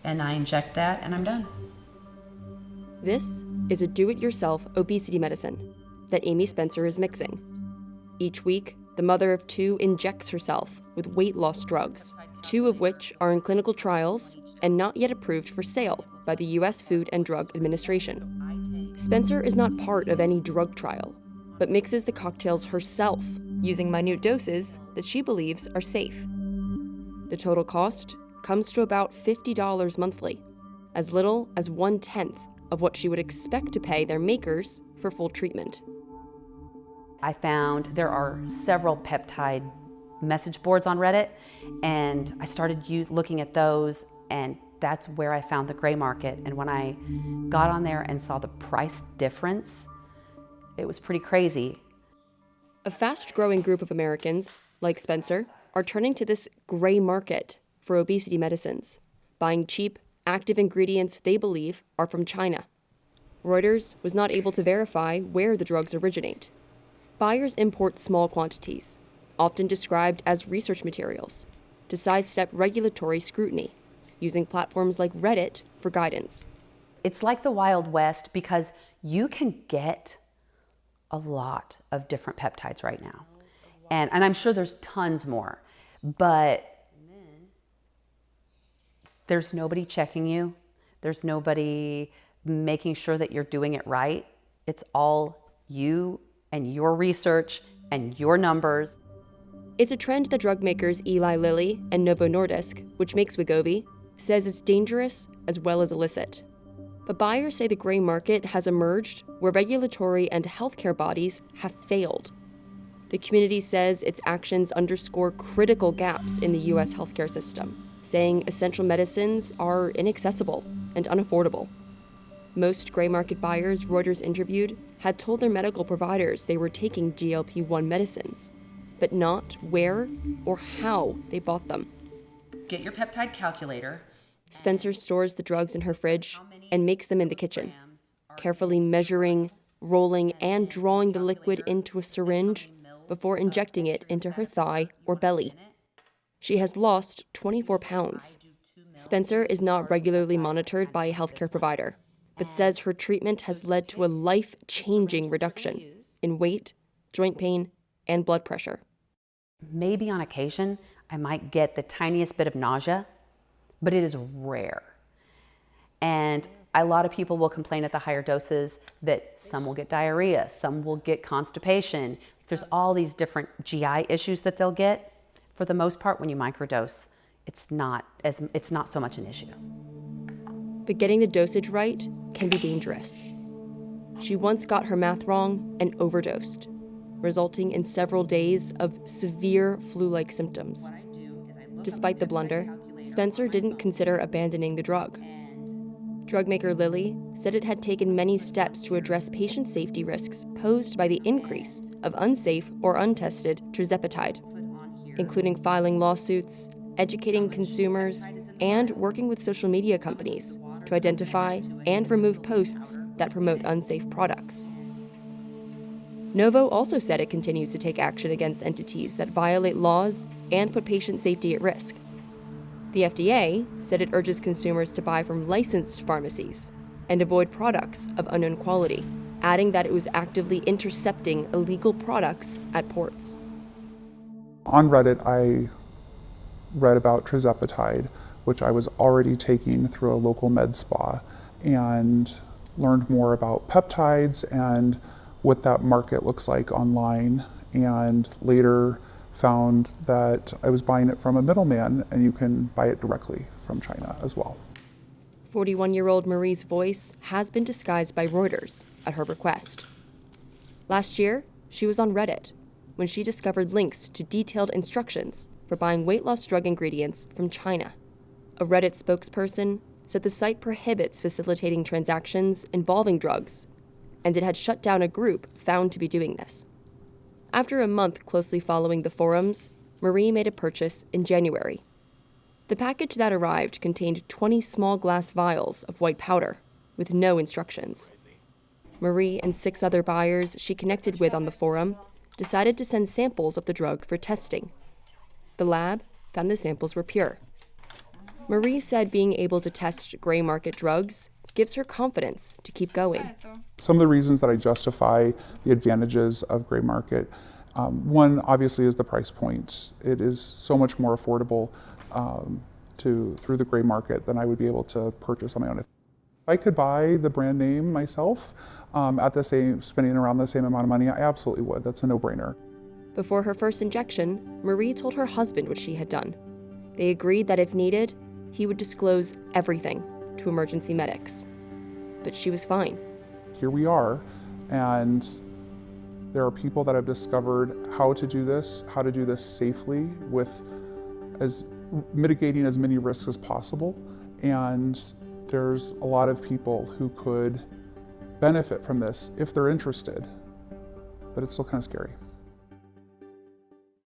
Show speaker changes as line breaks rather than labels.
and I inject that, and I'm done.
This is a do-it-yourself obesity medicine that Amy Spencer is mixing. Each week, the mother of two injects herself with weight loss drugs, 2 of which are in clinical trials and not yet approved for sale by the U.S. Food and Drug Administration. Spencer is not part of any drug trial, but mixes the cocktails herself using minute doses that she believes are safe. The total cost comes to about $50 monthly, as little as 1/10 of what she would expect to pay their makers for full treatment.
I found there are several peptide message boards on Reddit, and I started looking at those, and that's where I found the gray market. And when I got on there and saw the price difference, it was pretty crazy.
A fast-growing group of Americans, like Spencer, are turning to this gray market for obesity medicines, buying cheap, active ingredients they believe are from China. Reuters was not able to verify where the drugs originate. Buyers import small quantities, often described as research materials, to sidestep regulatory scrutiny, using platforms like Reddit for guidance.
It's like the Wild West because you can get a lot of different peptides right now. And I'm sure there's tons more, but there's nobody checking you. There's nobody making sure that you're doing it right. It's all you and your research and your numbers.
It's a trend that drug makers Eli Lilly and Novo Nordisk, which makes Wegovy, says is dangerous as well as illicit. But buyers say the gray market has emerged where regulatory and healthcare bodies have failed. The community says its actions underscore critical gaps in the U.S. healthcare system, saying essential medicines are inaccessible and unaffordable. Most gray market buyers Reuters interviewed had told their medical providers they were taking GLP-1 medicines, but not where or how they bought them.
Get your peptide calculator.
Spencer stores the drugs in her fridge and makes them in the kitchen, carefully measuring, rolling, and drawing the liquid into a syringe before injecting it into her thigh or belly. She has lost 24 pounds. Spencer is not regularly monitored by a healthcare provider, but says her treatment has led to a life-changing reduction in weight, joint pain, and blood pressure.
Maybe on occasion, I might get the tiniest bit of nausea, but it is rare. And a lot of people will complain at the higher doses that some will get diarrhea, some will get constipation. There's all these different GI issues that they'll get. For the most part, when you microdose, it's not so much an issue.
But getting the dosage right can be dangerous. She once got her math wrong and overdosed, resulting in several days of severe flu-like symptoms. Despite the blunder, Spencer didn't consider abandoning the drug. Drug maker Lilly said it had taken many steps to address patient safety risks posed by the increase of unsafe or untested tirzepatide, including filing lawsuits, educating consumers, and working with social media companies to identify and remove posts that promote unsafe products. Novo also said it continues to take action against entities that violate laws and put patient safety at risk. The FDA said it urges consumers to buy from licensed pharmacies and avoid products of unknown quality, adding that it was actively intercepting illegal products at ports.
On Reddit, I read about tirzepatide, which I was already taking through a local med spa, and learned more about peptides and what that market looks like online, and later found that I was buying it from a middleman, and you can buy it directly from China as well.
41-year-old Marie's voice has been disguised by Reuters at her request. Last year, she was on Reddit when she discovered links to detailed instructions for buying weight loss drug ingredients from China. A Reddit spokesperson said the site prohibits facilitating transactions involving drugs, and it had shut down a group found to be doing this. After a month closely following the forums, Marie made a purchase in January. The package that arrived contained 20 small glass vials of white powder with no instructions. Marie and 6 other buyers she connected with on the forum decided to send samples of the drug for testing. The lab found the samples were pure. Marie said being able to test gray market drugs gives her confidence to keep going.
Some of the reasons that I justify the advantages of gray market, one obviously is the price point. It is so much more affordable through the gray market than I would be able to purchase on my own. If I could buy the brand name myself spending around the same amount of money, I absolutely would. That's a no-brainer.
Before her first injection, Marie told her husband what she had done. They agreed that if needed, he would disclose everything to emergency medics. But she was fine.
Here we are, and there are people that have discovered how to do this safely with mitigating as many risks as possible. And there's a lot of people who could benefit from this if they're interested, but it's still kind of scary.